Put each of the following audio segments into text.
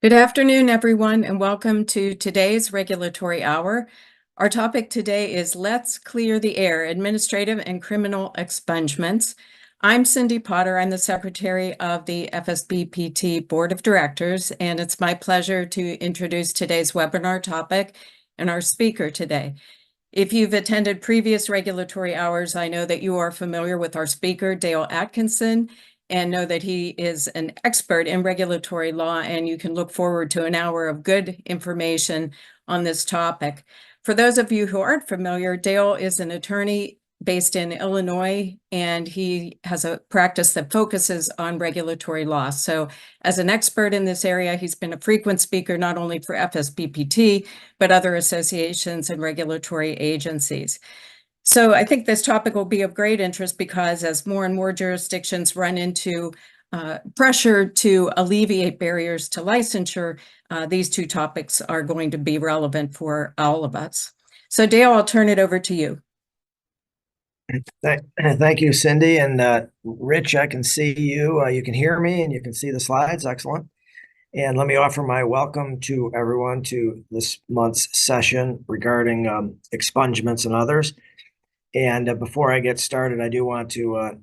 Good afternoon, everyone, and welcome to today's Regulatory Hour. Our topic today is Let's Clear the Air, Administrative and Criminal Expungements. I'm Cindy Potter. I'm the Secretary of the FSBPT Board of Directors, and it's my pleasure to introduce today's webinar topic and our speaker today. If you've attended previous regulatory hours, I know that you are familiar with our speaker, Dale Atkinson, and know that he is an expert in regulatory law, and you can look forward to an hour of good information on this topic. For those of you who aren't familiar, Dale is an attorney based in Illinois, and he has a practice that focuses on regulatory law. So as an expert in this area, he's been a frequent speaker not only for FSBPT, but other associations and regulatory agencies. So I think this topic will be of great interest because as more and more jurisdictions run into pressure to alleviate barriers to licensure, these two topics are going to be relevant for all of us. So Dale, I'll turn it over to you. Thank you, Cindy. And Rich, I can see you. You can hear me and you can see the slides. Excellent. And let me offer my welcome to everyone to this month's session regarding expungements and others. And before I get started, I do want to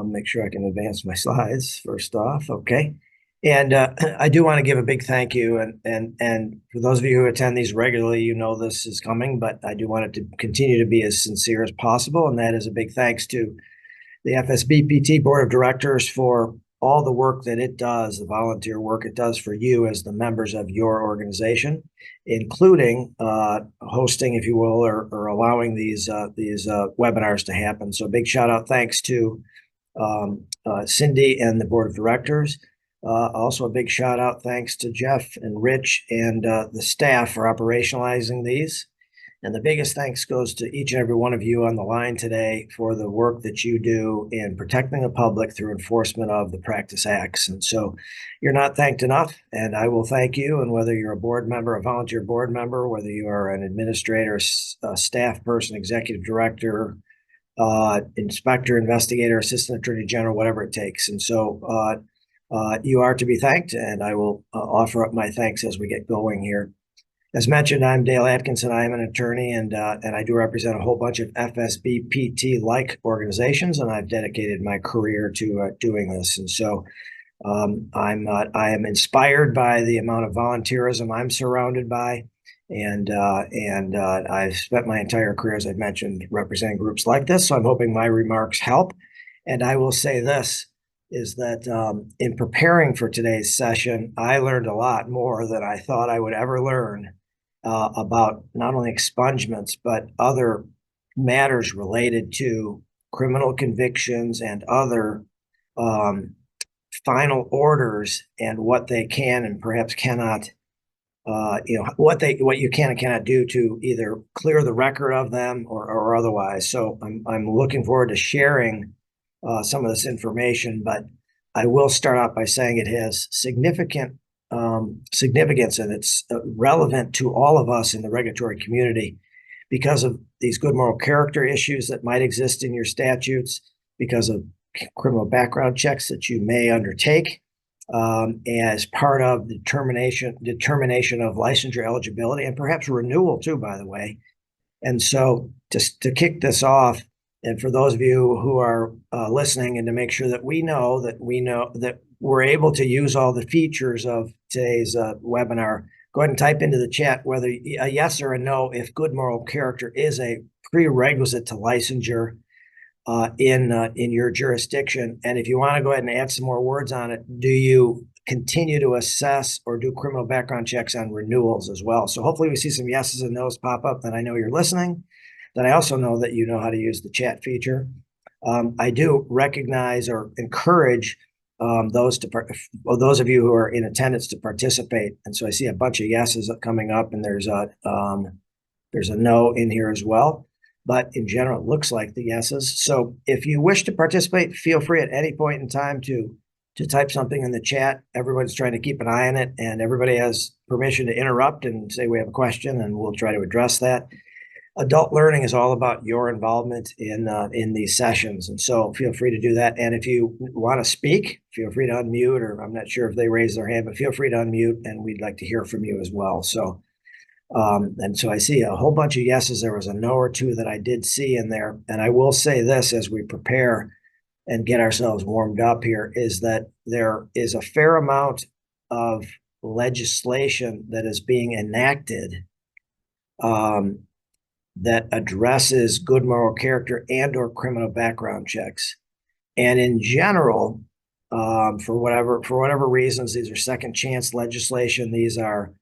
make sure I can advance my slides first off. Okay. And I do want to give a big thank you. And for those of you who attend these regularly, you know this is coming, but I do want it to continue to be as sincere as possible. And that is a big thanks to the FSBPT Board of Directors for all the work that it does, the volunteer work it does for you as the members of your organization, including hosting, if you will, or allowing these webinars to happen. So big shout out, thanks to Cindy and the Board of Directors. Also a big shout out, thanks to Jeff and Rich and the staff for operationalizing these. And the biggest thanks goes to each and every one of you on the line today for the work that you do in protecting the public through enforcement of the Practice Acts. And so you're not thanked enough, and I will thank you. And whether you're a board member, a volunteer board member, whether you are an administrator, a staff person, executive director, inspector, investigator, assistant attorney general, whatever it takes. And so you are to be thanked, and I will offer up my thanks as we get going here. As mentioned, I'm Dale Atkinson. I am an attorney, and I do represent a whole bunch of FSBPT-like organizations, and I've dedicated my career to doing this. And so I am inspired by the amount of volunteerism I'm surrounded by, and I've spent my entire career, as I've mentioned, representing groups like this. So I'm hoping my remarks help. And I will say this, is that in preparing for today's session, I learned a lot more than I thought I would ever learn about not only expungements, but other matters related to criminal convictions and other final orders and what they can and perhaps cannot, what you can and cannot do to either clear the record of them or otherwise. So I'm looking forward to sharing some of this information, but I will start out by saying it has significant significance, and it's relevant to all of us in the regulatory community because of these good moral character issues that might exist in your statutes, because of criminal background checks that you may undertake as part of the determination of licensure eligibility, and perhaps renewal too, by the way. And so just to kick this off, and for those of you who are listening, and to make sure that we know that we're able to use all the features of today's webinar, go ahead and type into the chat whether a yes or a no if good moral character is a prerequisite to licensure in your jurisdiction. And if you want to go ahead and add some more words on it, do you continue to assess or do criminal background checks on renewals as well? So hopefully we see some yeses and nos pop up, then I know you're listening. Then I also know that you know how to use the chat feature. I do recognize or encourage those of you who are in attendance to participate. And so I see a bunch of yeses coming up, and there's a no in here as well. But in general, it looks like the yeses. So if you wish to participate, feel free at any point in time to type something in the chat. Everyone's trying to keep an eye on it, and everybody has permission to interrupt and say we have a question, and we'll try to address that. adult learning is all about your involvement in these sessions. And so feel free to do that. And if you want to speak, feel free to unmute, or I'm not sure if they raise their hand, but feel free to unmute and we'd like to hear from you as well. So, and so I see a whole bunch of yeses. There was a no or two that I did see in there. And I will say this as we prepare and get ourselves warmed up here, is that there is a fair amount of legislation that is being enacted that addresses good moral character and or criminal background checks. And in general, for whatever reasons, these are second chance legislation. These are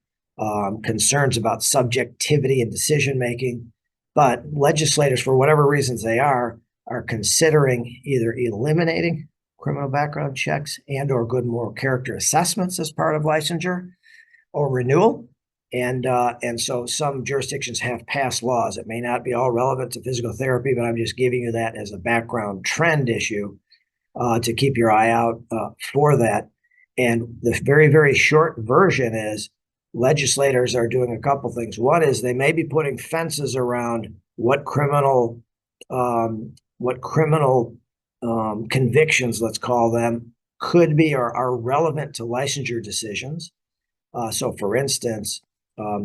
concerns about subjectivity and decision making. But legislators, for whatever reasons they are considering either eliminating criminal background checks and or good moral character assessments as part of licensure or renewal. And so some jurisdictions have passed laws. It may not be all relevant to physical therapy, but I'm just giving you that as a background trend issue to keep your eye out for that. And the very, very short version is legislators are doing a couple things. One is they may be putting fences around what criminal convictions, let's call them, could be or are relevant to licensure decisions. So for instance,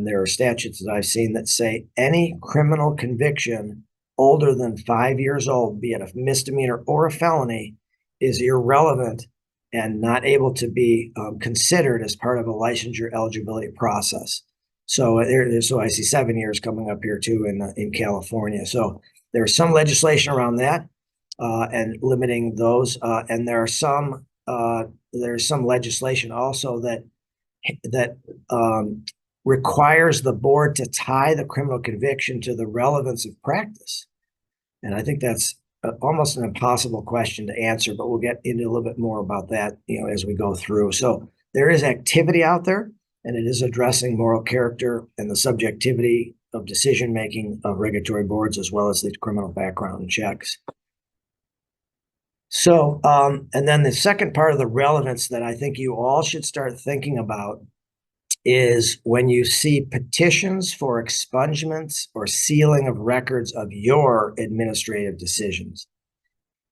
there are statutes that I've seen that say any criminal conviction older than 5 years old, be it a misdemeanor or a felony, is irrelevant and not able to be considered as part of a licensure eligibility process. So so I see 7 years coming up here too in California. So there's some legislation around that and limiting those. And there's some legislation also that requires the board to tie the criminal conviction to the relevance of practice. And I think that's almost an impossible question to answer, but we'll get into a little bit more about that, as we go through. So there is activity out there, and it is addressing moral character and the subjectivity of decision-making of regulatory boards, as well as the criminal background checks. So, and then the second part of the relevance that I think you all should start thinking about is when you see petitions for expungements or sealing of records of your administrative decisions.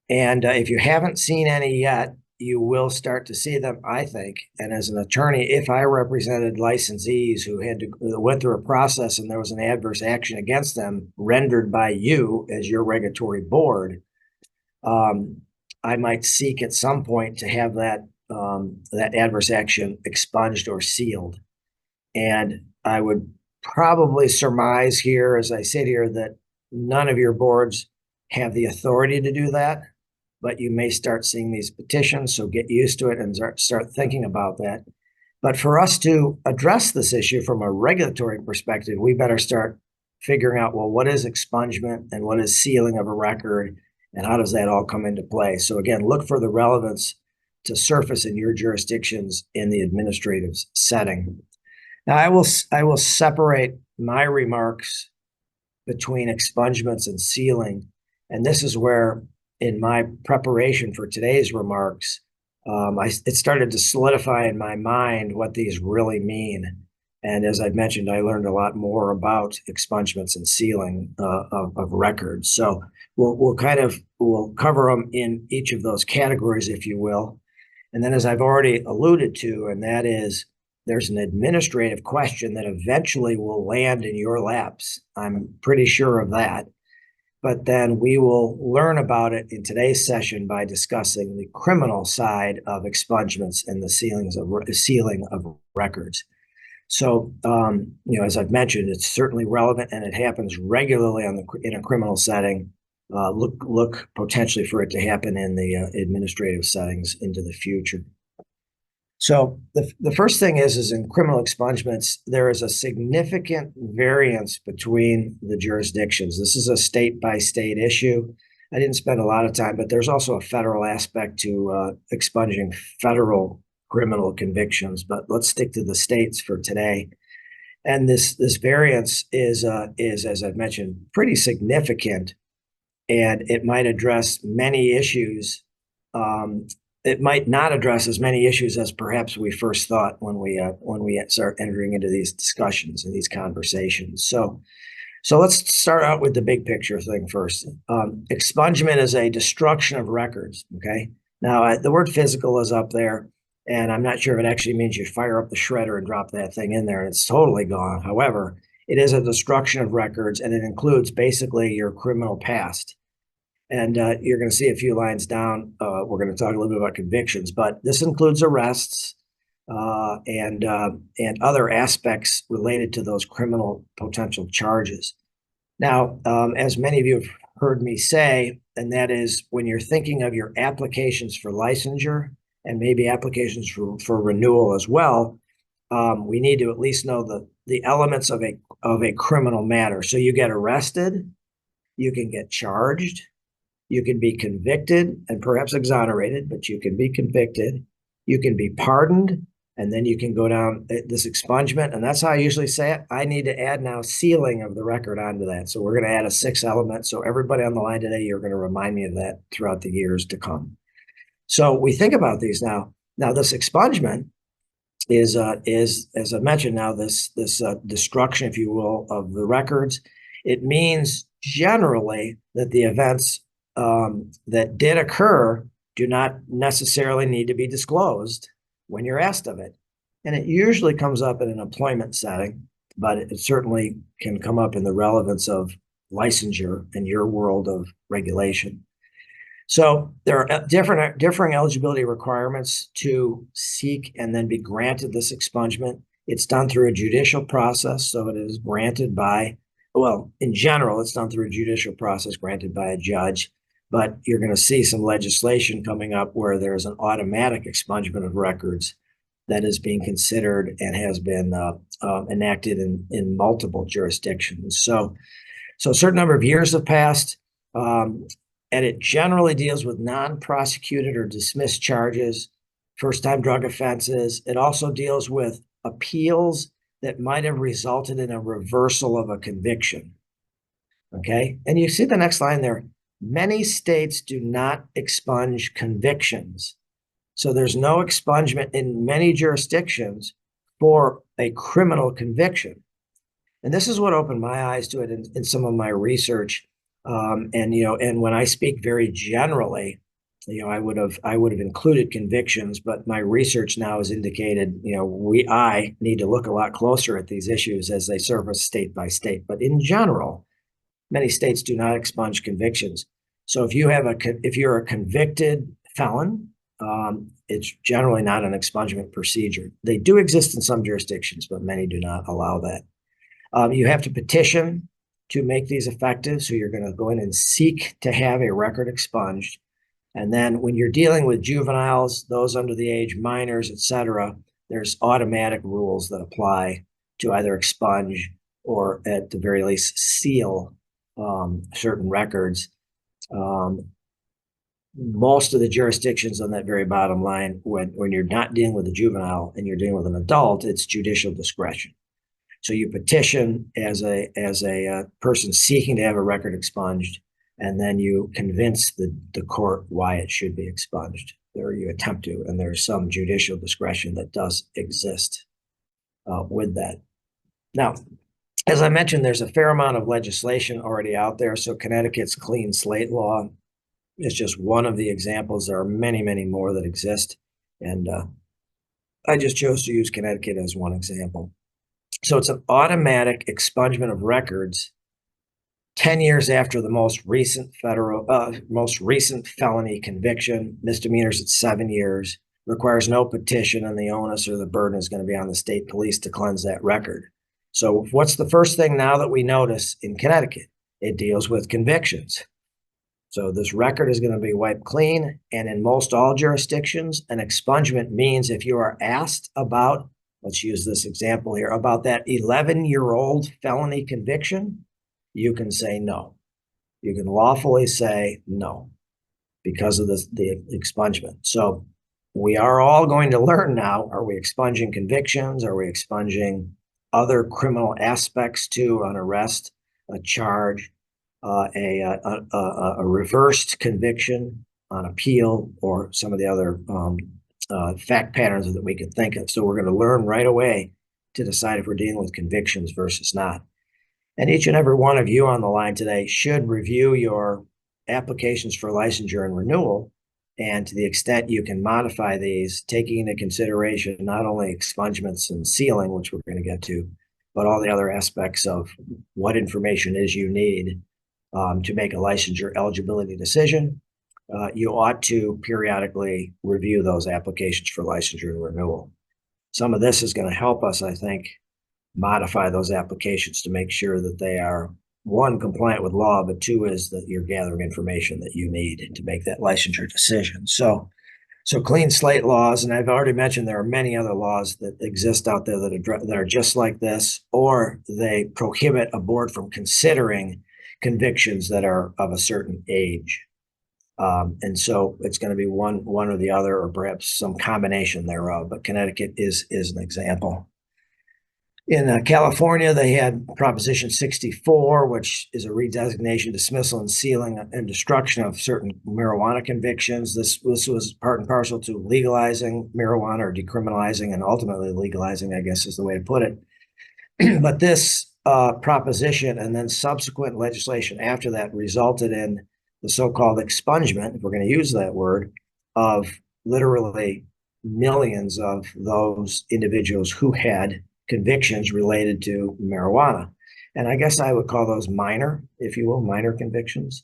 And if you haven't seen any yet, you will start to see them, I think. And as an attorney, if I represented licensees who went through a process and there was an adverse action against them rendered by you as your regulatory board, I might seek at some point to have that adverse action expunged or sealed. And I would probably surmise here, as I sit here, that none of your boards have the authority to do that, but you may start seeing these petitions, so get used to it and start thinking about that. But for us to address this issue from a regulatory perspective, we better start figuring out, well, what is expungement and what is sealing of a record, and how does that all come into play? So again, look for the relevance to surface in your jurisdictions in the administrative setting. Now, I will separate my remarks between expungements and sealing, and this is where, in my preparation for today's remarks, it started to solidify in my mind what these really mean. And as I've mentioned, I learned a lot more about expungements and sealing of records. So we'll cover them in each of those categories, if you will. And then, as I've already alluded to, and that is, there's an administrative question that eventually will land in your laps. I'm pretty sure of that. But then we will learn about it in today's session by discussing the criminal side of expungements and the sealing of records. So, as I've mentioned, it's certainly relevant and it happens regularly in a criminal setting. Look potentially for it to happen in the administrative settings into the future. So the first thing is in criminal expungements, there is a significant variance between the jurisdictions. This is a state-by-state issue. I didn't spend a lot of time, but there's also a federal aspect to expunging federal criminal convictions. But let's stick to the states for today. And this variance is, as I've mentioned, pretty significant, and it might address many issues. It might not address as many issues as perhaps we first thought when we start entering into these discussions and these conversations. So So let's start out with the big picture thing first. Expungement is a destruction of records, okay? Now, the word physical is up there, and I'm not sure if it actually means you fire up the shredder and drop that thing in there and it's totally gone. However, it is a destruction of records, and it includes basically your criminal past. And you're going to see a few lines down. We're going to talk a little bit about convictions, but this includes arrests and other aspects related to those criminal potential charges. Now, as many of you have heard me say, and that is when you're thinking of your applications for licensure and maybe applications for renewal as well, we need to at least know the elements of a criminal matter. So you get arrested, you can get charged, you can be convicted and perhaps exonerated, but you can be convicted. You can be pardoned, and then you can go down this expungement. And that's how I usually say it. I need to add now sealing of the record onto that. So we're going to add a 6th element. So everybody on the line today, you're going to remind me of that throughout the years to come. So we think about these now. Now, this expungement is as I mentioned now, this destruction, if you will, of the records. It means generally that the events that did occur do not necessarily need to be disclosed when you're asked of it. And it usually comes up in an employment setting, but it certainly can come up in the relevance of licensure in your world of regulation. So there are differing eligibility requirements to seek and then be granted this expungement. It's done through a judicial process, so it is granted by, well, in general, it's done through a judicial process granted by a judge, but you're going to see some legislation coming up where there's an automatic expungement of records that is being considered and has been enacted in multiple jurisdictions. So a certain number of years have passed, and it generally deals with non-prosecuted or dismissed charges, first-time drug offenses. It also deals with appeals that might have resulted in a reversal of a conviction. Okay, and you see the next line there. Many states do not expunge convictions. So there's no expungement in many jurisdictions for a criminal conviction. And this is what opened my eyes to it in some of my research. And when I speak very generally, I would have included convictions, but my research now has indicated, I need to look a lot closer at these issues as they surface state by state. But in general, many states do not expunge convictions. So if you're a convicted felon, it's generally not an expungement procedure. They do exist in some jurisdictions, but many do not allow that. You have to petition to make these effective. So you're going to go in and seek to have a record expunged. And then when you're dealing with juveniles, those under the age, minors, et cetera, there's automatic rules that apply to either expunge or at the very least seal certain records. Most of the jurisdictions on that very bottom line, when you're not dealing with a juvenile and you're dealing with an adult, it's judicial discretion. So you petition as a person seeking to have a record expunged, and then you convince the court why it should be expunged, or you attempt to, and there's some judicial discretion that does exist with that. Now, as I mentioned, there's a fair amount of legislation already out there. So Connecticut's clean slate law is just one of the examples. There are many, many more that exist, and I just chose to use Connecticut as one example. So it's an automatic expungement of records 10 years after the most recent felony conviction. Misdemeanors at 7 years, requires no petition, and the onus or the burden is going to be on the state police to cleanse that record. So what's the first thing now that we notice in Connecticut? It deals with convictions. So this record is going to be wiped clean, and in most all jurisdictions, an expungement means if you are asked about, let's use this example here, about that 11-year-old felony conviction, you can say no. You can lawfully say no because of the expungement. So we are all going to learn now, are we expunging convictions? Are we expunging other criminal aspects to an arrest, a charge, a reversed conviction on appeal, or some of the other fact patterns that we could think of? So we're going to learn right away to decide if we're dealing with convictions versus not. And each and every one of you on the line today should review your applications for licensure and renewal. And to the extent you can modify these, taking into consideration not only expungements and sealing, which we're going to get to, but all the other aspects of what information is you need to make a licensure eligibility decision, you ought to periodically review those applications for licensure and renewal. Some of this is going to help us, I think, modify those applications to make sure that they are, one, compliant with law, but two, is that you're gathering information that you need to make that licensure decision. So clean slate laws, and I've already mentioned there are many other laws that exist out there that are just like this, or they prohibit a board from considering convictions that are of a certain age. And so it's going to be one or the other, or perhaps some combination thereof. But Connecticut is an example. In California, they had Proposition 64, which is a redesignation, dismissal, and sealing and destruction of certain marijuana convictions. This was part and parcel to legalizing marijuana, or decriminalizing and ultimately legalizing, I guess is the way to put it. But this proposition and then subsequent legislation after that resulted in the so-called expungement, if we're going to use that word, of literally millions of those individuals who had convictions related to marijuana. And I guess I would call those minor, if you will, minor convictions.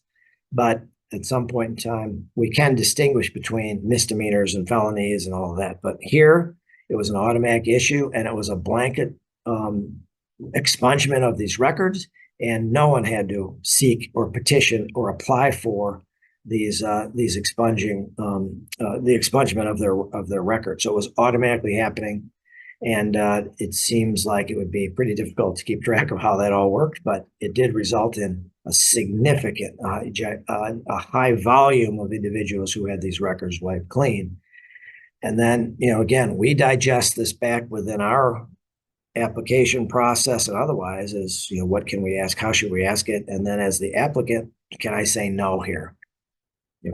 But at some point in time, we can distinguish between misdemeanors and felonies and all of that. But here, it was an automatic issue, and it was a blanket expungement of these records, and no one had to seek or petition or apply for these expunging the expungement of their records. So it was automatically happening. And it seems like it would be pretty difficult to keep track of how that all worked, but it did result in a significant, a high volume of individuals who had these records wiped clean. And then, again, we digest this back within our application process and otherwise is, what can we ask? How should we ask it? And then as the applicant, can I say no here?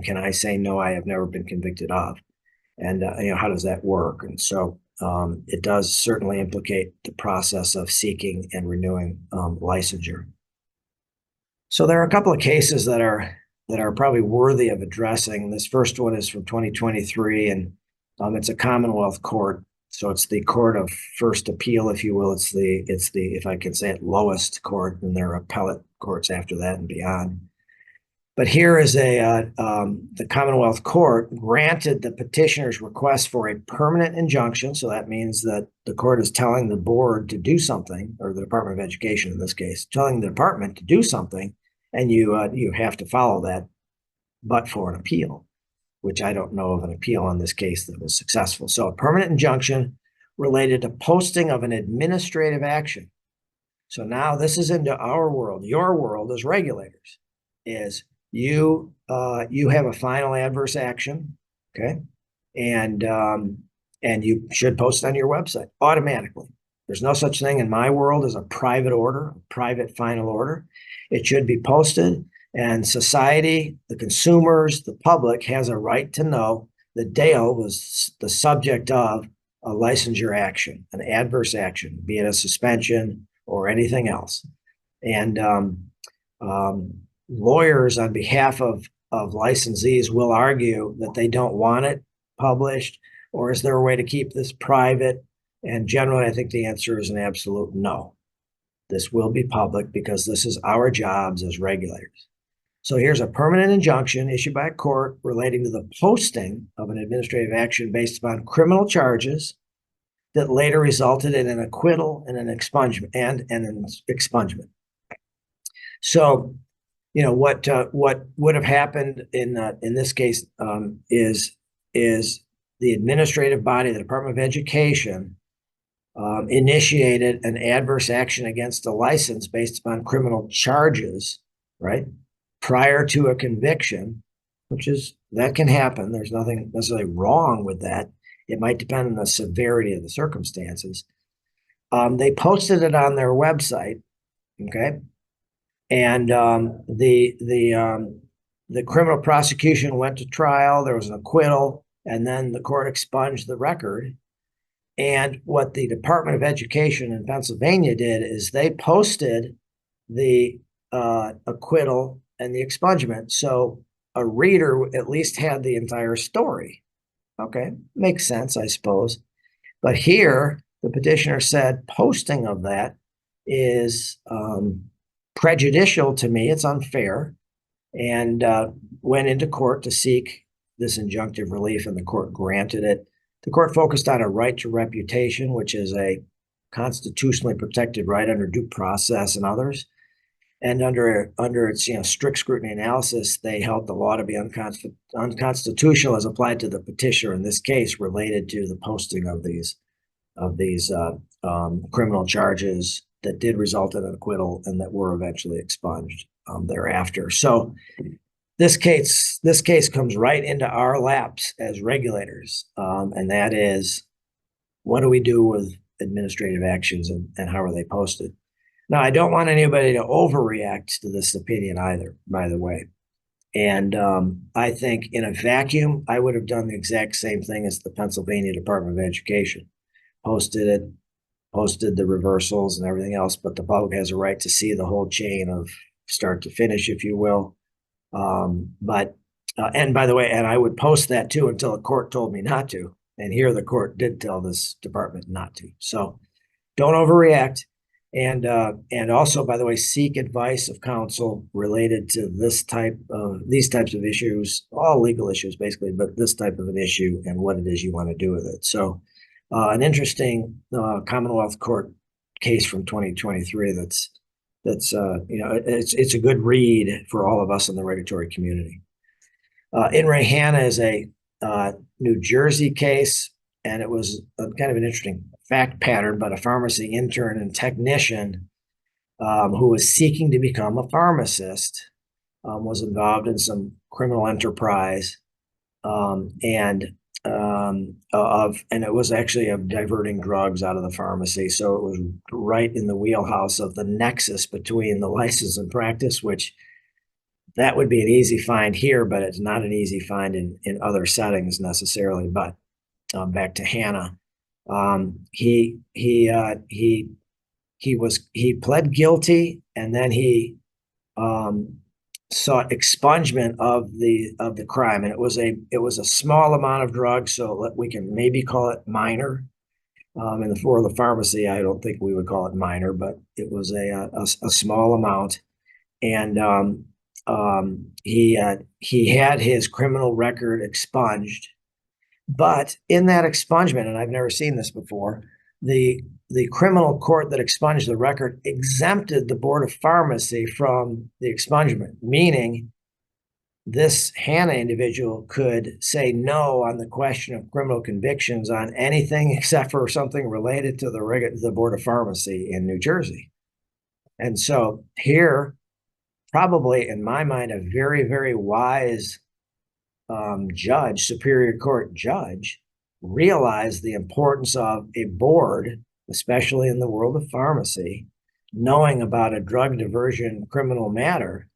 Can I say no, I have never been convicted of? And, how does that work? And so it does certainly implicate the process of seeking and renewing licensure. So there are a couple of cases that are probably worthy of addressing. This first one is from 2023, and it's a Commonwealth court. So it's the court of first appeal, if you will. It's the, if I can say it, lowest court, and there are appellate courts after that and beyond. But here is the Commonwealth Court granted the petitioner's request for a permanent injunction. So that means that the court is telling the board to do something, or the Department of Education in this case, telling the department to do something, and you have to follow that, but for an appeal, which I don't know of an appeal in this case that was successful. So a permanent injunction related to posting of an administrative action. So now this is into our world, your world as regulators, is you have a final adverse action, okay, and you should post it on your website automatically. There's no such thing in my world as a private order, a private final order. It should be posted, and society, the consumers, the public has a right to know that Dale was the subject of a licensure action, an adverse action, be it a suspension or anything else. And lawyers on behalf of licensees will argue that they don't want it published, or is there a way to keep this private? And generally, I think the answer is an absolute no. This will be public because this is our jobs as regulators. So here's a permanent injunction issued by a court relating to the posting of an administrative action based upon criminal charges that later resulted in an acquittal and an expungement and an expungement. So, what would have happened in this case is the administrative body, the Department of Education, initiated an adverse action against a license based upon criminal charges, right, prior to a conviction, that can happen. There's nothing necessarily wrong with that. It might depend on the severity of the circumstances. They posted it on their website, okay, and the criminal prosecution went to trial. There was an acquittal, and then the court expunged the record. And what the Department of Education in Pennsylvania did is they posted the acquittal and the expungement. So a reader at least had the entire story. Okay, makes sense, I suppose. But here, the petitioner said posting of that is prejudicial to me. It's unfair, and went into court to seek this injunctive relief, and the court granted it. The court focused on a right to reputation, which is a constitutionally protected right under due process and others. And under its strict scrutiny analysis, they held the law to be unconstitutional as applied to the petitioner in this case, related to the posting of these criminal charges that did result in an acquittal and that were eventually expunged thereafter. So this case comes right into our laps as regulators, and that is, what do we do with administrative actions, and how are they posted? Now, I don't want anybody to overreact to this opinion either, by the way. And I think in a vacuum, I would have done the exact same thing as the Pennsylvania Department of Education. Posted the reversals and everything else, but the public has a right to see the whole chain of start to finish, if you will. And by the way, and I would post that too until a court told me not to. And here the court did tell this department not to. So don't overreact. And also, by the way, seek advice of counsel related to these types of issues, all legal issues basically, but this type of an issue and what it is you want to do with it. So an interesting Commonwealth Court case from 2023 that's it's a good read for all of us in the regulatory community. In re Hanna is a New Jersey case, and it was kind of an interesting fact pattern, but a pharmacy intern and technician who was seeking to become a pharmacist was involved in some criminal enterprise, and it was actually of diverting drugs out of the pharmacy. So it was right in the wheelhouse of the nexus between the license and practice, which that would be an easy find here, but it's not an easy find in other settings necessarily. But back to Hanna, he pled guilty, and then he sought expungement of the crime, and it was a small amount of drugs, so we can maybe call it minor. In the for the pharmacy, I don't think we would call it minor, but it was a small amount, and he had his criminal record expunged. But in that expungement, and I've never seen this before, the criminal court that expunged the record exempted the Board of Pharmacy from the expungement, meaning this Hanna individual could say no on the question of criminal convictions on anything except for something related to the Board of Pharmacy in New Jersey. And so here, probably in my mind, a very, very wise Superior Court judge, realized the importance of a board, especially in the world of pharmacy, knowing about a drug diversion criminal matter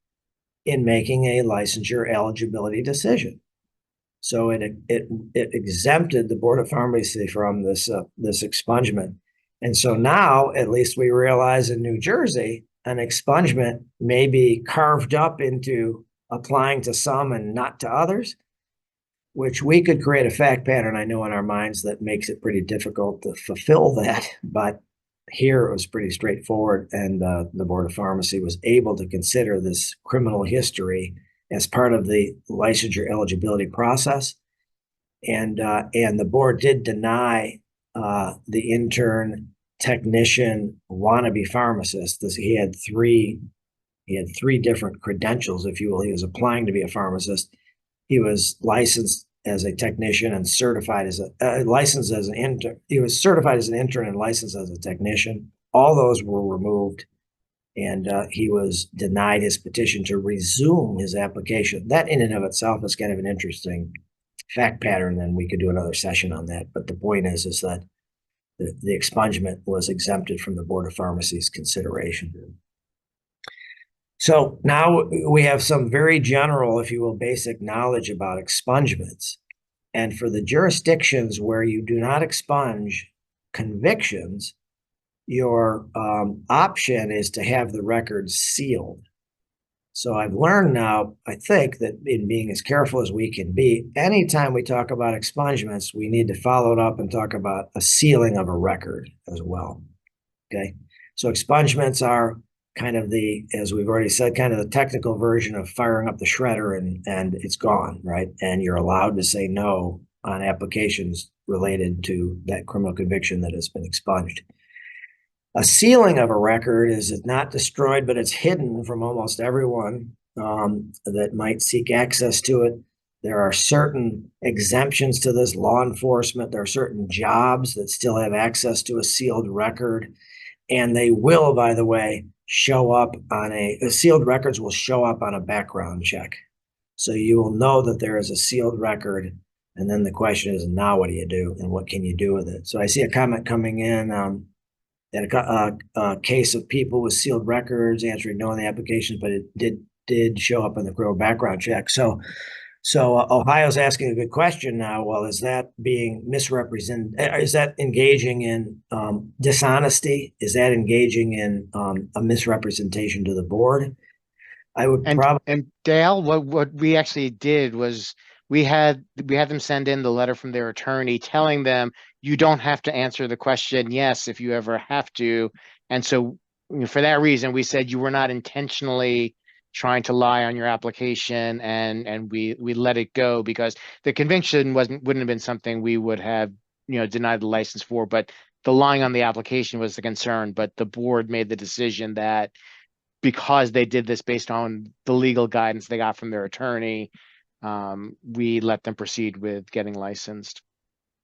in making a licensure eligibility decision. So it exempted the Board of Pharmacy from this expungement. And so now, at least we realize in New Jersey, an expungement may be carved up into applying to some and not to others, which we could create a fact pattern, I know, in our minds that makes it pretty difficult to fulfill that. But here it was pretty straightforward, and the Board of Pharmacy was able to consider this criminal history as part of the licensure eligibility process. And the board did deny the intern technician wannabe pharmacist. He had three different credentials, if you will. He was applying to be a pharmacist. He was licensed as a technician and certified as licensed as an intern. He was certified as an intern and licensed as a technician. All those were removed, and he was denied his petition to resume his application. That in and of itself is kind of an interesting fact pattern, and we could do another session on that. But the point is that the expungement was exempted from the Board of Pharmacy's consideration. So now we have some very general, if you will, basic knowledge about expungements. And for the jurisdictions where you do not expunge convictions, your option is to have the records sealed. So I've learned now, I think, that in being as careful as we can be, anytime we talk about expungements, we need to follow it up and talk about a sealing of a record as well. Okay. So expungements are kind of as we've already said, kind of the technical version of firing up the shredder and it's gone, right? And you're allowed to say no on applications related to that criminal conviction that has been expunged. A sealing of a record is it's not destroyed, but it's hidden from almost everyone that might seek access to it. There are certain exemptions to this, law enforcement. There are certain jobs that still have access to a sealed record. And they will, by the way, show up on sealed records will show up on a background check. So you will know that there is a sealed record. And then the question is, now what do you do and what can you do with it? So I see a comment coming in that a case of people with sealed records answering no on the applications, but it did show up on the criminal background check. So Ohio's asking a good question now. Well, is that being misrepresented? Is that engaging in dishonesty? Is that engaging in a misrepresentation to the board? I would probably. And Dale, what we actually did was we had them send in the letter from their attorney telling them you don't have to answer the question yes if you ever have to. And so for that reason, we said you were not intentionally trying to lie on your application, and we let it go because the conviction wouldn't have been something we would have denied the license for, but the lying on the application was the concern. But the board made the decision that because they did this based on the legal guidance they got from their attorney, we let them proceed with getting licensed.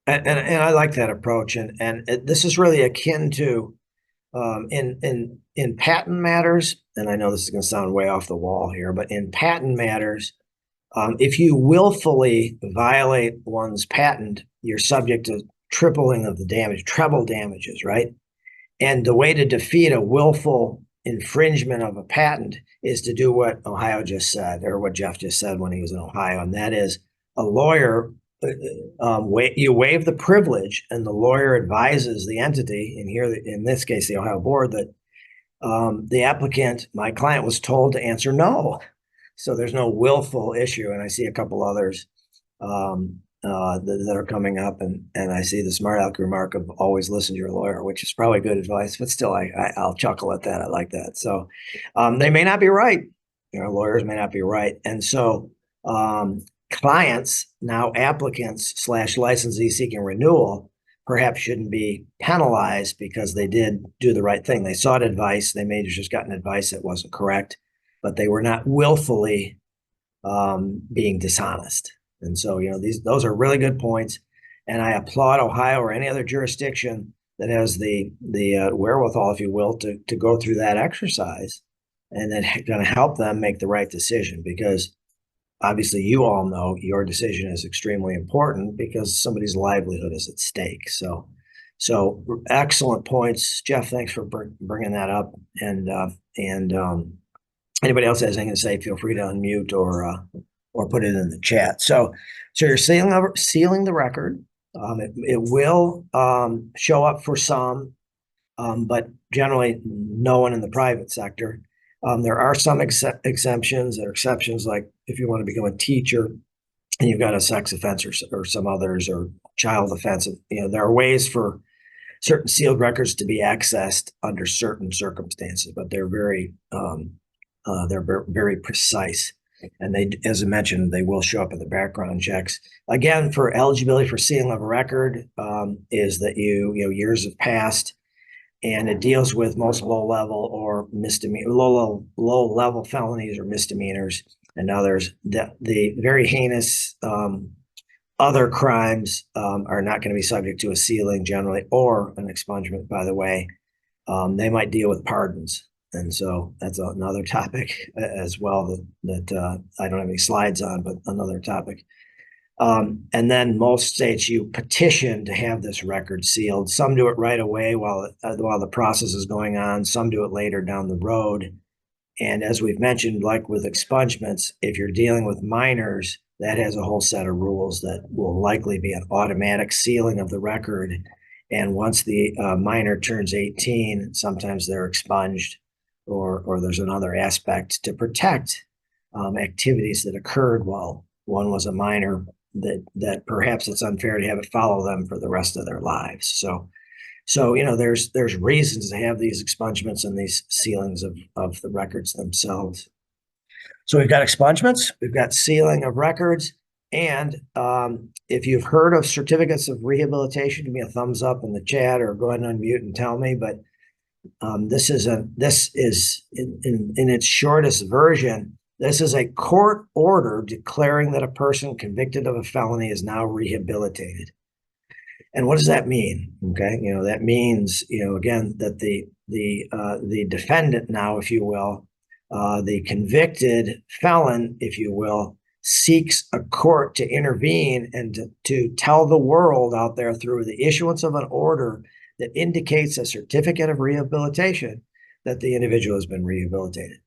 And I like that approach, and this is really akin to in patent matters. And I know this is going to sound way off the wall here, but in patent matters, if you willfully violate one's patent, you're subject to tripling of the damage, treble damages, right? And the way to defeat a willful infringement of a patent is to do what Ohio just said, or what Jeff just said when he was in Ohio, and that is a lawyer. You waive the privilege, and the lawyer advises the entity, and here in this case, the Ohio board, that the applicant, my client, was told to answer no. So there's no willful issue, and I see a couple others that are coming up, and I see the smart aleck remark of always listen to your lawyer, which is probably good advice, but still, I'll chuckle at that. I like that. So they may not be right. Lawyers may not be right, and so clients, now applicants / licensees seeking renewal, perhaps shouldn't be penalized because they did do the right thing. They sought advice. They may have just gotten advice that wasn't correct, but they were not willfully being dishonest. And so, those are really good points. And I applaud Ohio or any other jurisdiction that has the wherewithal, if you will, to go through that exercise, and then going to help them make the right decision, because obviously you all know your decision is extremely important because somebody's livelihood is at stake. So excellent points, Jeff. Thanks for bringing that up. And anybody else has anything to say, feel free to unmute or put it in the chat. So you're sealing the record. It will show up for some, but generally no one in the private sector. There are some exemptions. There are exceptions, like if you want to become a teacher and you've got a sex offense or some others, or child offense. There are ways for certain sealed records to be accessed under certain circumstances, but they're very precise. And they, as I mentioned, they will show up in the background checks. Again, for eligibility for sealing of a record, is that years have passed, and it deals with most low-level or misdemeanor, low-level felonies or misdemeanors. And now there's the very heinous other crimes are not going to be subject to a sealing generally, or an expungement, by the way. They might deal with pardons. And so that's another topic as well that I don't have any slides on, but another topic. And then most states, you petition to have this record sealed. Some do it right away while the process is going on. Some do it later down the road. And as we've mentioned, like with expungements, if you're dealing with minors, that has a whole set of rules that will likely be an automatic sealing of the record. And once the minor turns 18, sometimes they're expunged, or there's another aspect to protect activities that occurred while one was a minor that perhaps it's unfair to have it follow them for the rest of their lives. So there's reasons to have these expungements and these sealings of the records themselves. So we've got expungements, we've got sealing of records, and if you've heard of certificates of rehabilitation, give me a thumbs up in the chat or go ahead and unmute and tell me. But this is in its shortest version. This is a court order declaring that a person convicted of a felony is now rehabilitated. And what does that mean? Okay, that means again that the defendant now, if you will, the convicted felon, if you will, seeks a court to intervene and to tell the world out there through the issuance of an order that indicates a certificate of rehabilitation that the individual has been rehabilitated.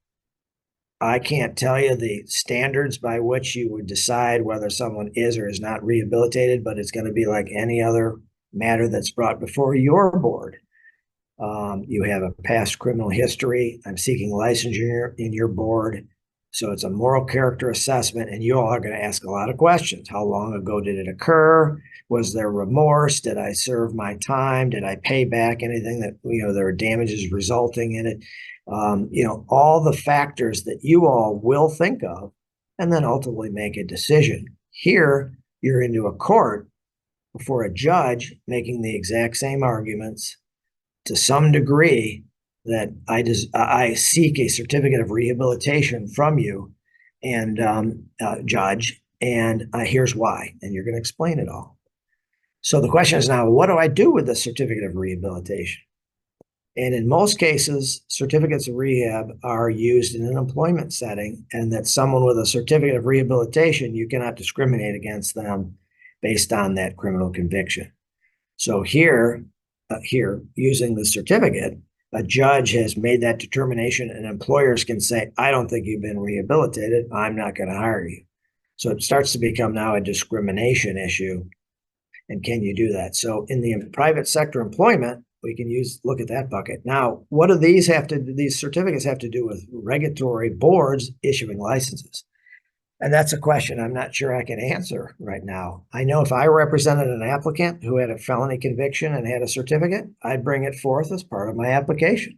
I can't tell you the standards by which you would decide whether someone is or is not rehabilitated, but it's going to be like any other matter that's brought before your board. You have a past criminal history. I'm seeking licensure in your board. So it's a moral character assessment, and you all are going to ask a lot of questions. How long ago did it occur? Was there remorse? Did I serve my time? Did I pay back anything that, there were damages resulting in it? All the factors that you all will think of and then ultimately make a decision. Here, you're into a court before a judge making the exact same arguments to some degree that I seek a certificate of rehabilitation from you and judge, and here's why, and you're going to explain it all. So the question is now, what do I do with the certificate of rehabilitation? And in most cases, certificates of rehab are used in an employment setting, and that someone with a certificate of rehabilitation, you cannot discriminate against them based on that criminal conviction. So here, using the certificate, a judge has made that determination, and employers can say, I don't think you've been rehabilitated. I'm not going to hire you. So it starts to become now a discrimination issue. And can you do that? So in the private sector employment, we can look at that bucket. Now, what do these certificates have to do with regulatory boards issuing licenses? And that's a question I'm not sure I can answer right now. I know if I represented an applicant who had a felony conviction and had a certificate, I'd bring it forth as part of my application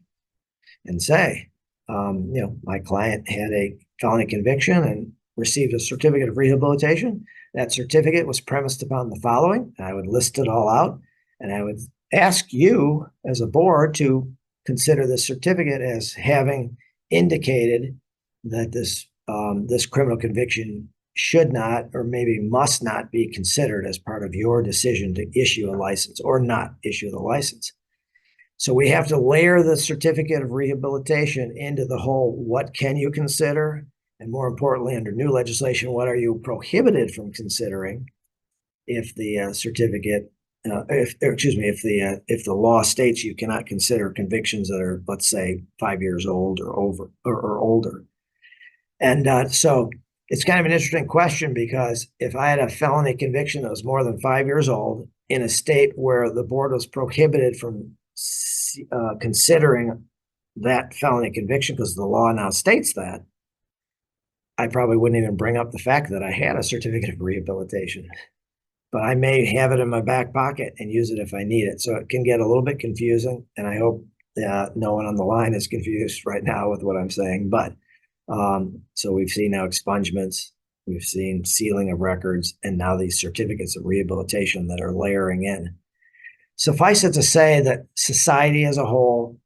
and say, my client had a felony conviction and received a certificate of rehabilitation. That certificate was premised upon the following. I would list it all out, and I would ask you as a board to consider the certificate as having indicated that this criminal conviction should not, or maybe must not, be considered as part of your decision to issue a license or not issue the license. So we have to layer the certificate of rehabilitation into the whole, what can you consider? And more importantly, under new legislation, what are you prohibited from considering if the certificate, if the law states you cannot consider convictions that are, let's say, 5 years old or older. And so it's kind of an interesting question, because if I had a felony conviction that was more than 5 years old in a state where the board was prohibited from considering that felony conviction because the law now states that, I probably wouldn't even bring up the fact that I had a certificate of rehabilitation. But I may have it in my back pocket and use it if I need it. So it can get a little bit confusing, and I hope no one on the line is confused right now with what I'm saying. But so we've seen now expungements, we've seen sealing of records, and now these certificates of rehabilitation that are layering in. Suffice it to say that society as a whole,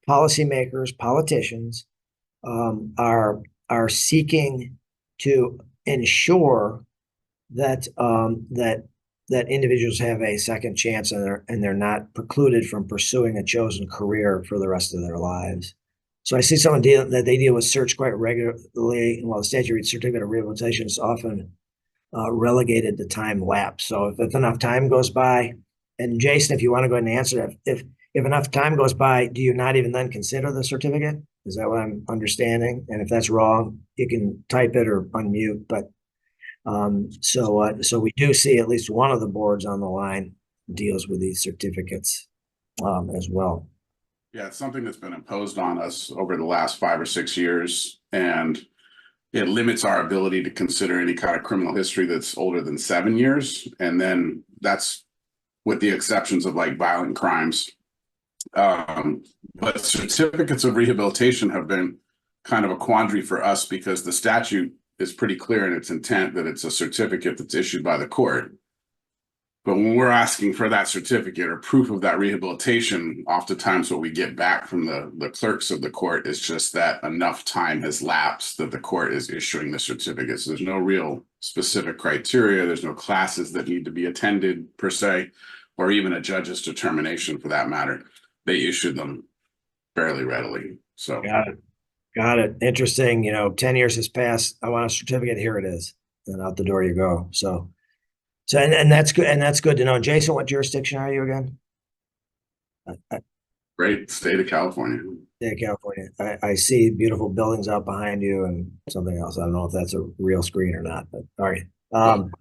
policymakers, politicians, are seeking to ensure that that individuals have a second chance, and they're not precluded from pursuing a chosen career for the rest of their lives. So I see someone that they deal with search quite regularly, and while the statute reads certificate of rehabilitation is often relegated to time lapse. So if enough time goes by, and Jason, if you want to go ahead and answer that, if enough time goes by, do you not even then consider the certificate? Is that what I'm understanding? And if that's wrong, you can type it or unmute. But so we do see at least one of the boards on the line deals with these certificates as well. Yeah, it's something that's been imposed on us over the last 5 or 6 years, and it limits our ability to consider any kind of criminal history that's older than 7 years. And then that's with the exceptions of like violent crimes. But certificates of rehabilitation have been kind of a quandary for us because the statute is pretty clear in its intent that it's a certificate that's issued by the court. But when we're asking for that certificate or proof of that rehabilitation, oftentimes what we get back from the clerks of the court is just that enough time has lapsed that the court is issuing the certificate. So there's no real specific criteria. There's no classes that need to be attended per se, or even a judge's determination for that matter. They issue them fairly readily. So Got it. Interesting. 10 years has passed. I want a certificate. Here it is. And out the door you go. So and that's good. And that's good to know. Jason, what jurisdiction are you again? great state of California. Yeah, California. I see beautiful buildings out behind you and something else. I don't know if that's a real screen or not, but all right. I'm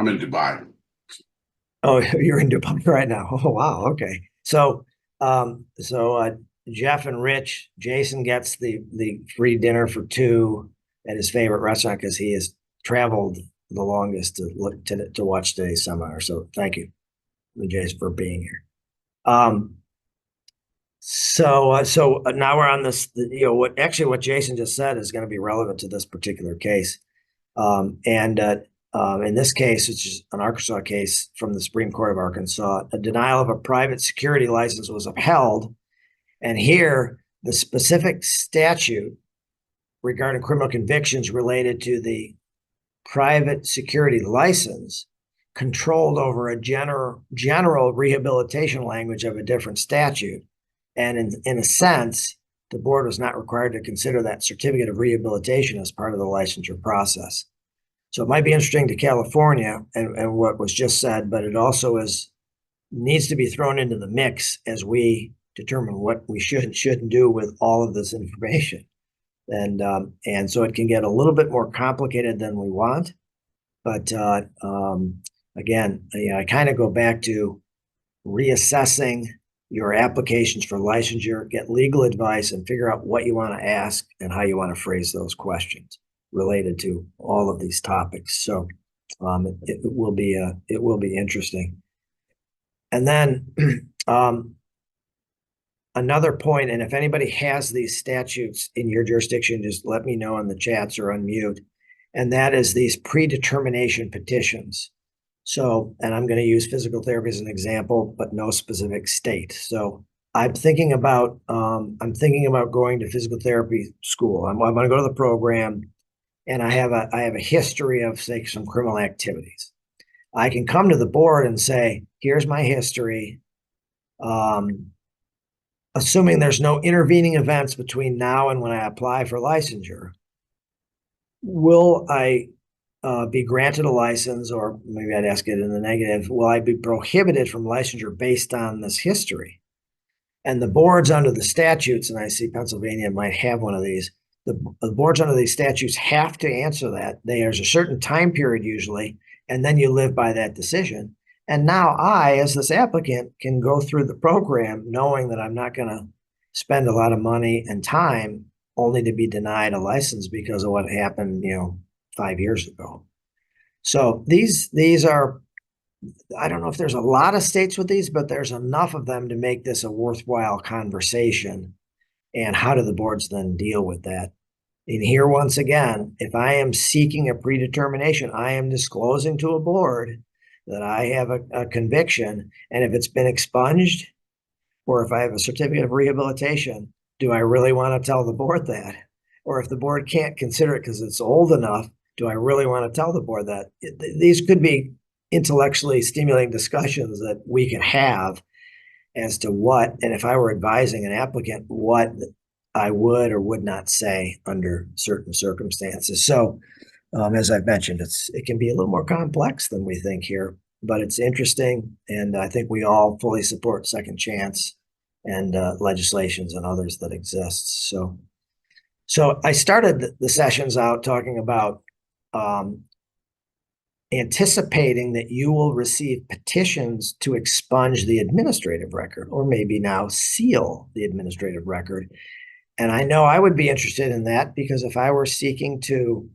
in Dubai. Oh, you're in Dubai right now. Oh, wow. Okay. So Jeff and Rich, Jason gets the free dinner for two at his favorite restaurant because he has traveled the longest to watch today's seminar. So thank you, Jason, for being here. So now we're on this. What Jason just said is going to be relevant to this particular case, in this case, which is an Arkansas case from the Supreme Court of Arkansas, a denial of a private security license was upheld. And here, the specific statute regarding criminal convictions related to the private security license controlled over a general rehabilitation language of a different statute. And in a sense, the board was not required to consider that certificate of rehabilitation as part of the licensure process. So it might be interesting to California and what was just said, but it also needs to be thrown into the mix as we determine what we should and shouldn't do with all of this information. And so it can get a little bit more complicated than we want. But again, I kind of go back to reassessing your applications for licensure, get legal advice, and figure out what you want to ask and how you want to phrase those questions related to all of these topics. So it will be interesting. And then another point, and if anybody has these statutes in your jurisdiction, just let me know in the chats or unmute. And that is these predetermination petitions. So, and I'm going to use physical therapy as an example, but no specific state. So I'm thinking about going to physical therapy school. I'm going to go to the program, and I have a history of, say, some criminal activities. I can come to the board and say, here's my history. Assuming there's no intervening events between now and when I apply for licensure, will I be granted a license, or maybe I'd ask it in the negative, will I be prohibited from licensure based on this history? And the boards under the statutes, and I see Pennsylvania might have one of these, the boards under these statutes have to answer that. There's a certain time period usually, and then you live by that decision. And now I, as this applicant, can go through the program knowing that I'm not going to spend a lot of money and time only to be denied a license because of what happened, 5 years ago. So these are, I don't know if there's a lot of states with these, but there's enough of them to make this a worthwhile conversation. And how do the boards then deal with that? And here, once again, if I am seeking a predetermination, I am disclosing to a board that I have a conviction. And if it's been expunged, or if I have a certificate of rehabilitation, do I really want to tell the board that? Or if the board can't consider it because it's old enough, do I really want to tell the board that? These could be intellectually stimulating discussions that we can have as to what, and if I were advising an applicant, what I would or would not say under certain circumstances. So as I've mentioned, it can be a little more complex than we think here, but it's interesting. And I think we all fully support second chance and legislations and others that exist. So I started the sessions out talking about anticipating that you will receive petitions to expunge the administrative record, or maybe now seal the administrative record. And I know I would be interested in that, because if I were seeking to,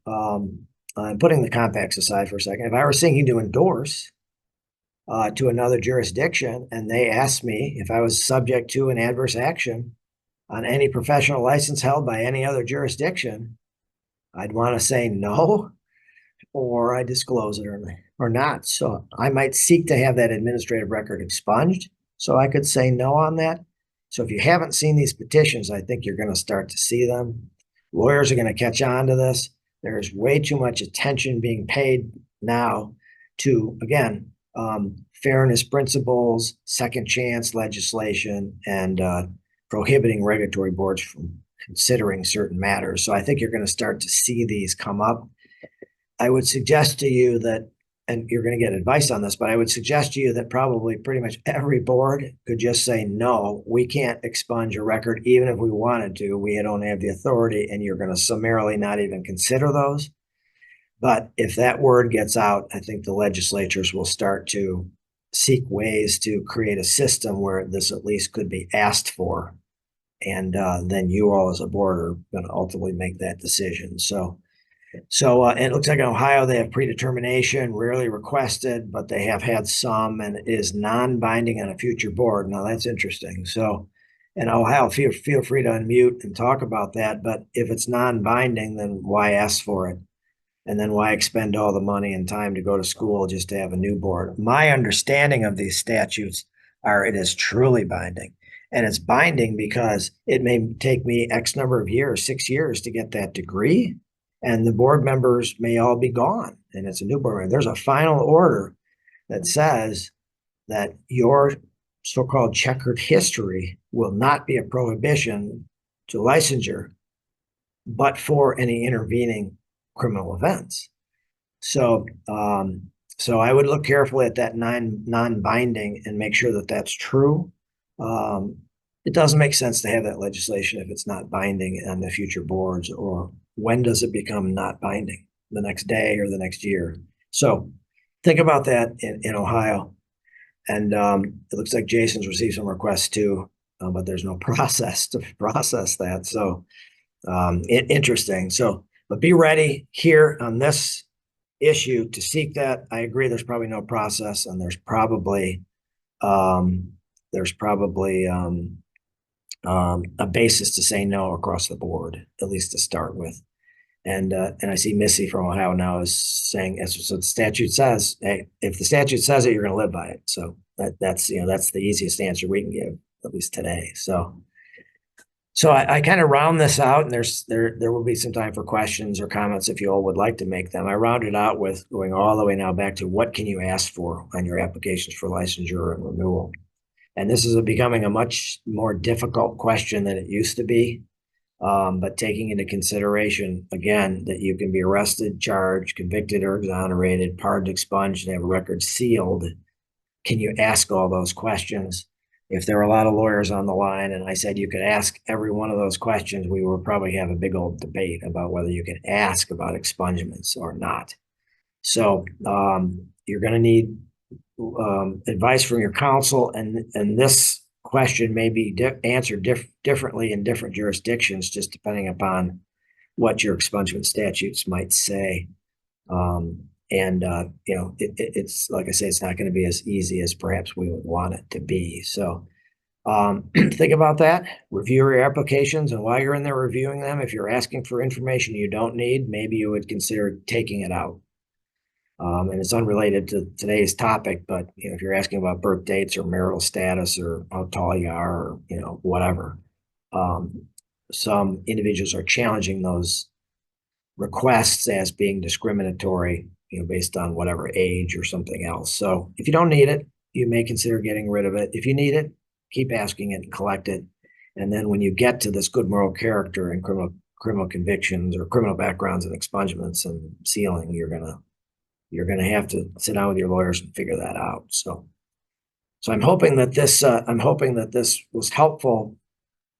putting the compacts aside for a second, if I were seeking to endorse to another jurisdiction, and they asked me if I was subject to an adverse action on any professional license held by any other jurisdiction, I'd want to say no, or I disclose it or not. So I might seek to have that administrative record expunged, so I could say no on that. So if you haven't seen these petitions, I think you're going to start to see them. Lawyers are going to catch on to this. There's way too much attention being paid now to, again, fairness principles, second chance legislation, and prohibiting regulatory boards from considering certain matters. So I think you're going to start to see these come up. I would suggest to you that, and you're going to get advice on this, but I would suggest to you that probably pretty much every board could just say, no, we can't expunge a record, even if we wanted to. We don't have the authority, and you're going to summarily not even consider those. But if that word gets out, I think the legislatures will start to seek ways to create a system where this at least could be asked for. And then you all as a board are going to ultimately make that decision. So it looks like in Ohio, they have predetermination, rarely requested, but they have had some, and it is non-binding on a future board. Now that's interesting. So in Ohio, feel free to unmute and talk about that. But if it's non-binding, then why ask for it? And then why expend all the money and time to go to school just to have a new board? My understanding of these statutes are it is truly binding. And it's binding because it may take me X number of years, 6 years, to get that degree. And the board members may all be gone, and it's a new board member. There's a final order that says that your so-called checkered history will not be a prohibition to licensure, but for any intervening criminal events. So I would look carefully at that non-binding and make sure that that's true. It doesn't make sense to have that legislation if it's not binding on the future boards. Or when does it become not binding? The next day or the next year? So think about that in Ohio. And it looks like Jason's received some requests too, but there's no process to process that. So interesting. So, but be ready here on this issue to seek that. I agree. There's probably no process, and there's probably a basis to say no across the board, at least to start with. And I see Missy from Ohio now is saying, so the statute says, hey, if the statute says it, you're going to live by it. So that's the easiest answer we can give, at least today. So I kind of round this out, and there will be some time for questions or comments if you all would like to make them. I rounded out with going all the way now back to what can you ask for on your applications for licensure and renewal. And this is becoming a much more difficult question than it used to be. But taking into consideration, again, that you can be arrested, charged, convicted, or exonerated, pardoned, expunged, and have a record sealed, can you ask all those questions? If there are a lot of lawyers on the line, and I said you could ask every one of those questions, we would probably have a big old debate about whether you can ask about expungements or not. So you're going to need advice from your counsel, and this question may be answered differently in different jurisdictions, just depending upon what your expungement statutes might say. It's like I say, it's not going to be as easy as perhaps we would want it to be. So think about that. Review your applications, and while you're in there reviewing them, if you're asking for information you don't need, maybe you would consider taking it out. And it's unrelated to today's topic, but if you're asking about birth dates or marital status or how tall you are, or whatever, some individuals are challenging those requests as being discriminatory, based on whatever age or something else. So if you don't need it, you may consider getting rid of it. If you need it, keep asking it and collect it. And then when you get to this good moral character and criminal convictions or criminal backgrounds and expungements and sealing, you're gonna have to sit down with your lawyers and figure that out. So I'm hoping that this was helpful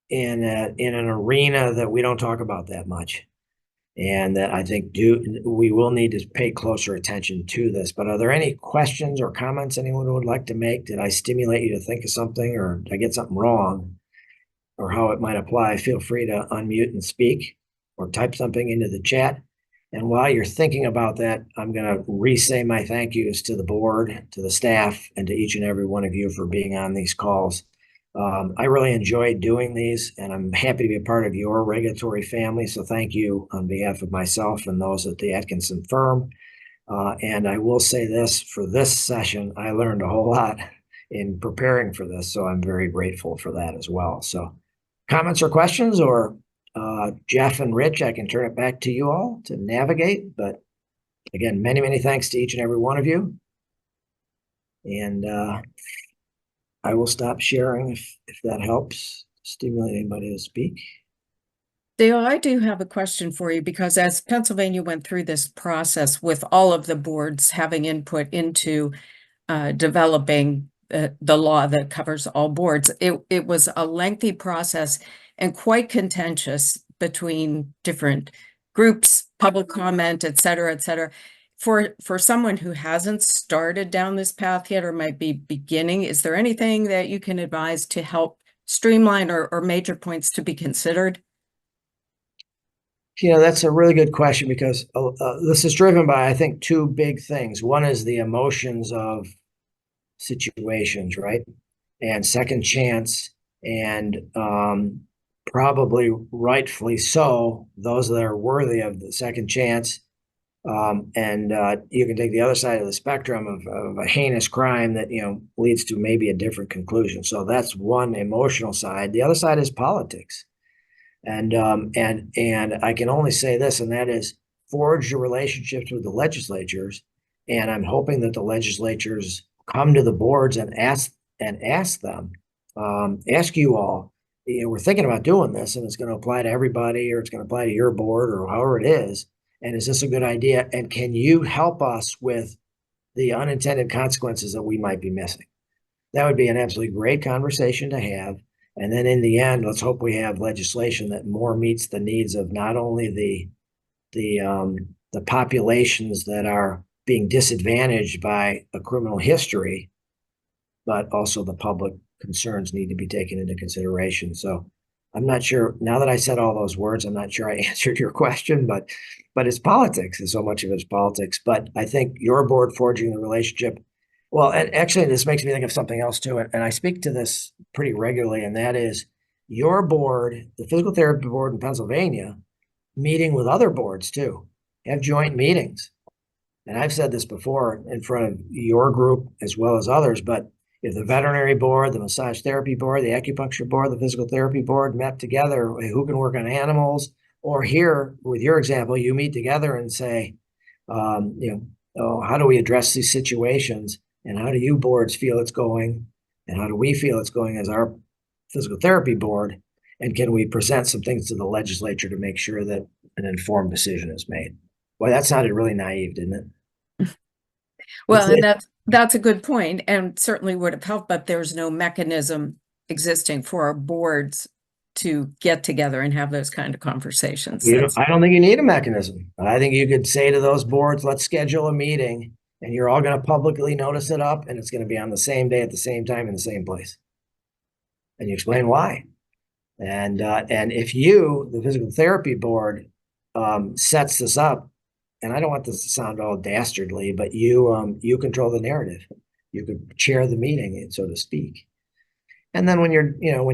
in an arena that we don't talk about that much. and that I think we will need to pay closer attention to this. But are there any questions or comments anyone would like to make? Did I stimulate you to think of something, or did I get something wrong, or how it might apply? Feel free to unmute and speak or type something into the chat. And while you're thinking about that, I'm going to re-say my thank yous to the board, to the staff, and to each and every one of you for being on these calls. I really enjoyed doing these, and I'm happy to be a part of your regulatory family. So thank you on behalf of myself and those at the Atkinson firm. And I will say this, for this session, I learned a whole lot in preparing for this. So I'm very grateful for that as well. So comments or questions, or Jeff and Rich, I can turn it back to you all to navigate. But again, many, many thanks to each and every one of you. And I will stop sharing if that helps stimulate anybody to speak. Dale, I do have a question for you, because as Pennsylvania went through this process with all of the boards having input into developing the law that covers all boards, it was a lengthy process and quite contentious between different groups, public comment, et cetera, et cetera. For someone who hasn't started down this path yet or might be beginning, is there anything that you can advise to help streamline or major points to be considered? That's a really good question, because this is driven by, I think, two big things. One is the emotions of situations, right? And second chance, and probably rightfully so, those that are worthy of the second chance. And you can take the other side of the spectrum of a heinous crime that, leads to maybe a different conclusion. So that's one emotional side. The other side is politics. And I can only say this, and that is forge the relationships with the legislatures. And I'm hoping that the legislatures come to the boards and ask them, ask you all, we're thinking about doing this, and it's going to apply to everybody, or it's going to apply to your board, or however it is. And is this a good idea? And can you help us with the unintended consequences that we might be missing? That would be an absolutely great conversation to have. And then in the end, let's hope we have legislation that more meets the needs of not only the populations that are being disadvantaged by a criminal history, but also the public concerns need to be taken into consideration. So I'm not sure, now that I said all those words, I'm not sure I answered your question, but it's politics, and so much of it's politics. But I think your board forging the relationship. Well, and actually, this makes me think of something else too, and I speak to this pretty regularly, and that is your board, the physical therapy board in Pennsylvania, meeting with other boards too, have joint meetings. And I've said this before in front of your group as well as others, but if the veterinary board, the massage therapy board, the acupuncture board, the physical therapy board met together, who can work on animals? Or here, with your example, you meet together and say, how do we address these situations? And how do you boards feel it's going? And how do we feel it's going as our physical therapy board? And can we present some things to the legislature to make sure that an informed decision is made? Well, that sounded really naive, didn't it? Well, and that's a good point, and certainly would have helped, but there's no mechanism existing for our boards to get together and have those kind of conversations. I don't think you need a mechanism. I think you could say to those boards, let's schedule a meeting, and you're all going to publicly notice it up, and it's going to be on the same day at the same time in the same place. And you explain why. And if you, the physical therapy board, sets this up, and I don't want this to sound all dastardly, but you control the narrative. You could chair the meeting, so to speak. And then when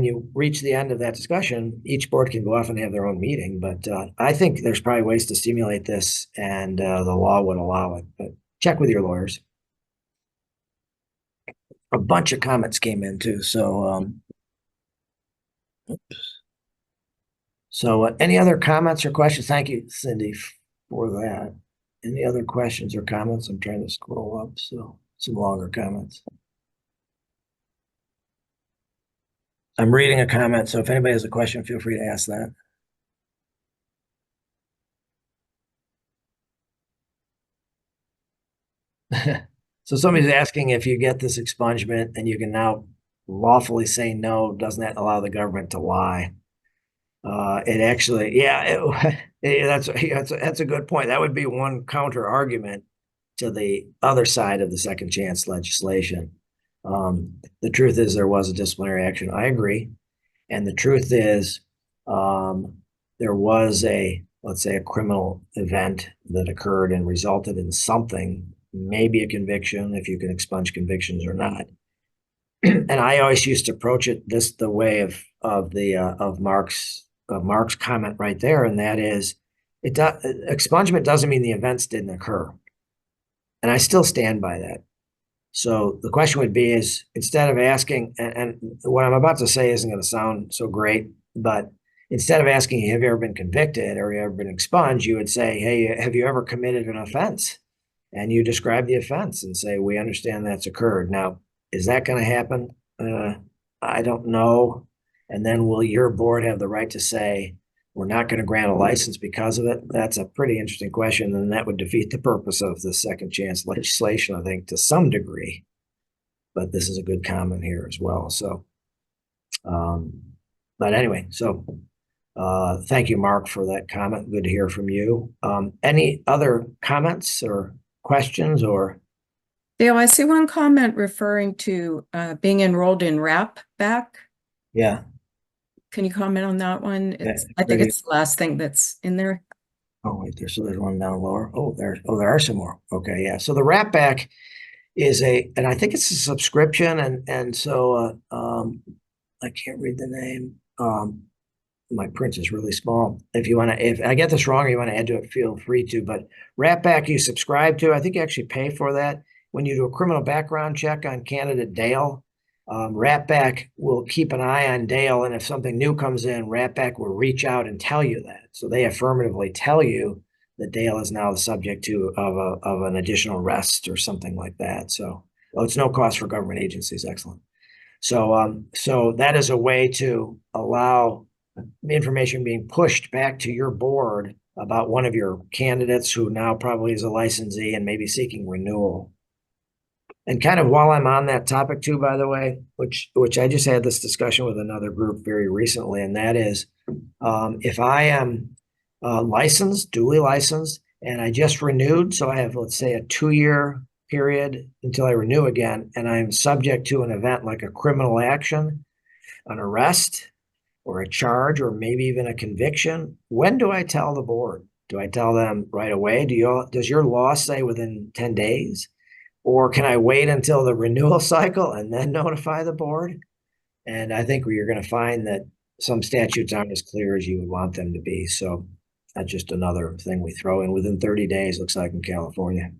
you reach the end of that discussion, each board can go off and have their own meeting. But I think there's probably ways to stimulate this, and the law would allow it. But check with your lawyers. A bunch of comments came in too. So, any other comments or questions? Thank you, Cindy, for that. Any other questions or comments? I'm trying to scroll up, so some longer comments. I'm reading a comment, so if anybody has a question, feel free to ask that. So somebody's asking, if you get this expungement and you can now lawfully say no, doesn't that allow the government to lie? It actually, that's a good point. That would be one counter argument to the other side of the second chance legislation. The truth is there was a disciplinary action. I agree. And the truth is, there was let's say, a criminal event that occurred and resulted in something, maybe a conviction, if you can expunge convictions or not. And I always used to approach it the way of Mark's comment right there, and that is, expungement doesn't mean the events didn't occur, and I still stand by that. So the question would be is, instead of asking, and what I'm about to say isn't going to sound so great, but instead of asking, have you ever been convicted or have you ever been expunged, you would say, hey, have you ever committed an offense? And you describe the offense and say, we understand that's occurred. Now, is that going to happen? I don't know. And then will your board have the right to say, we're not going to grant a license because of it? That's a pretty interesting question. And that would defeat the purpose of the second chance legislation, I think, to some degree. But this is a good comment here as well. So, but anyway, so thank you, Mark, for that comment. Good to hear from you. Any other comments or questions or? Dale, I see one comment referring to being enrolled in RAP back. Yeah. Can you comment on that one? I think it's the last thing that's in there. Oh, wait, there's one down lower. There are some more. Okay, yeah. So the RAP back is and I think it's a subscription, and so I can't read the name. My print is really small. If I get this wrong or you want to add to it, feel free to. But RAP back you subscribe to, I think you actually pay for that. When you do a criminal background check on candidate Dale, RAPBAC will keep an eye on Dale, and if something new comes in, RAPBAC will reach out and tell you that. So they affirmatively tell you that Dale is now the subject of an additional arrest or something like that. So, it's no cost for government agencies. Excellent. So that is a way to allow information being pushed back to your board about one of your candidates who now probably is a licensee and maybe seeking renewal. And kind of while I'm on that topic too, by the way, which I just had this discussion with another group very recently, and that is, if I am duly licensed, and I just renewed, so I have, let's say, a 2-year period until I renew again, and I'm subject to an event like a criminal action, an arrest, or a charge, or maybe even a conviction, when do I tell the board? Do I tell them right away? Does your law say within 10 days? Or can I wait until the renewal cycle and then notify the board? And I think you're going to find that some statutes aren't as clear as you would want them to be. So that's just another thing we throw in within 30 days, looks like in California.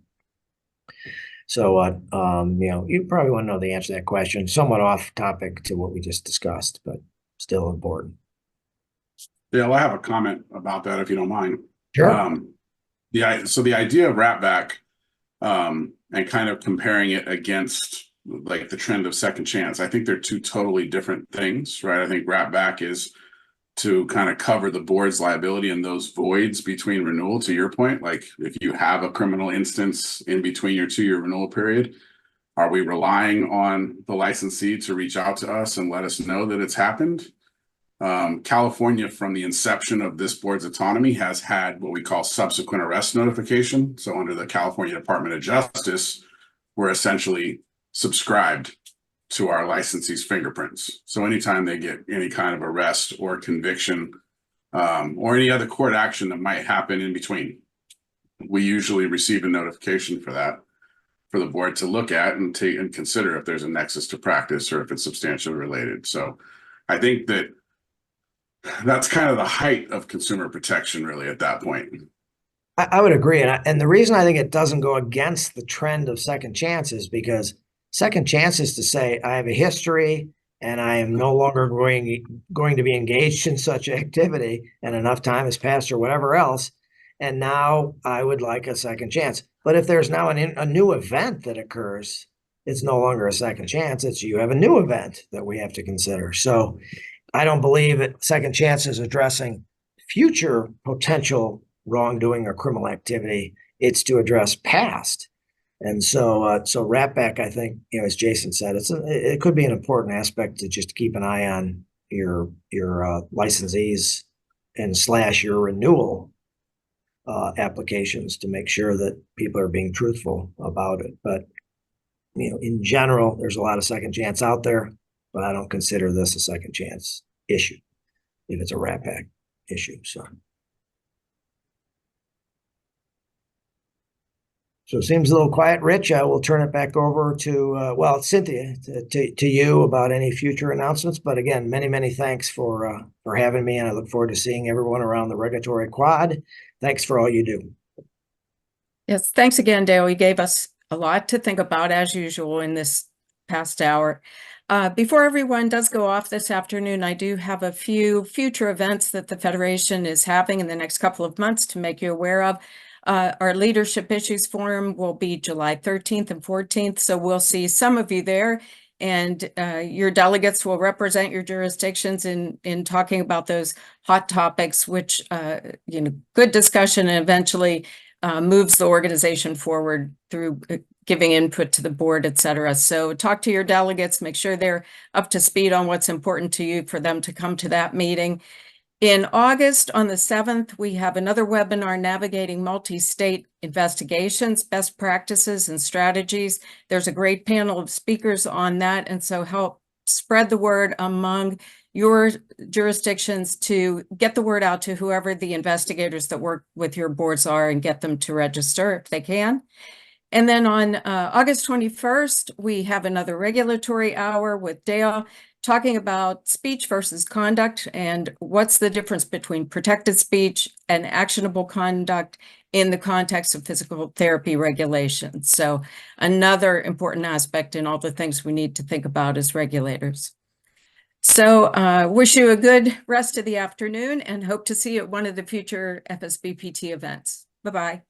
So, you probably want to know the answer to that question. Somewhat off topic to what we just discussed, but still important. Yeah, well, I have a comment about that if you don't mind. Sure. So the idea of RAPBAC, and kind of comparing it against like the trend of second chance, I think they're two totally different things, right? I think RAPBAC is to kind of cover the board's liability and those voids between renewal, to your point. Like if you have a criminal instance in between your 2-year renewal period, are we relying on the licensee to reach out to us and let us know that it's happened? California, from the inception of this board's autonomy, has had what we call subsequent arrest notification. So under the California Department of Justice, we're essentially subscribed to our licensee's fingerprints. So anytime they get any kind of arrest or conviction, or any other court action that might happen in between, we usually receive a notification for that, for the board to look at and consider if there's a nexus to practice or if it's substantially related. So I think that's kind of the height of consumer protection, really, at that point. I would agree. And the reason I think it doesn't go against the trend of second chances, because second chance is to say, I have a history and I am no longer going to be engaged in such activity, and enough time has passed or whatever else, and now I would like a second chance. But if there's now a new event that occurs, it's no longer a second chance. It's you have a new event that we have to consider. So I don't believe that second chance is addressing future potential wrongdoing or criminal activity. It's to address past. And so RAPBAC, I think, as Jason said, it could be an important aspect to just keep an eye on your licensees and slash your renewal applications to make sure that people are being truthful about it. But, in general, there's a lot of second chance out there, but I don't consider this a second chance issue if it's a Rat Pack issue. So it seems a little quiet. Rich, I will turn it back over to, Cynthia, to you about any future announcements. But again, many, many thanks for having me, and I look forward to seeing everyone around the regulatory quad. Thanks for all you do. Yes, thanks again, Dale. You gave us a lot to think about, as usual, in this past hour. Before everyone does go off this afternoon, I do have a few future events that the Federation is having in the next couple of months to make you aware of. Our Leadership Issues Forum will be July 13th and 14th, so we'll see some of you there, and your delegates will represent your jurisdictions in talking about those hot topics, which, good discussion, and eventually moves the organization forward through giving input to the board, et cetera. So talk to your delegates, make sure they're up to speed on what's important to you for them to come to that meeting. In August, on the 7th, we have another webinar, Navigating Multi-State Investigations, Best Practices and Strategies. There's a great panel of speakers on that, and so help spread the word among your jurisdictions to get the word out to whoever the investigators that work with your boards are and get them to register if they can. And then on August 21st, we have another regulatory hour with Dale talking about speech versus conduct and what's the difference between protected speech and actionable conduct in the context of physical therapy regulations. So another important aspect in all the things we need to think about as regulators. So wish you a good rest of the afternoon and hope to see you at one of the future FSBPT events. Bye-bye.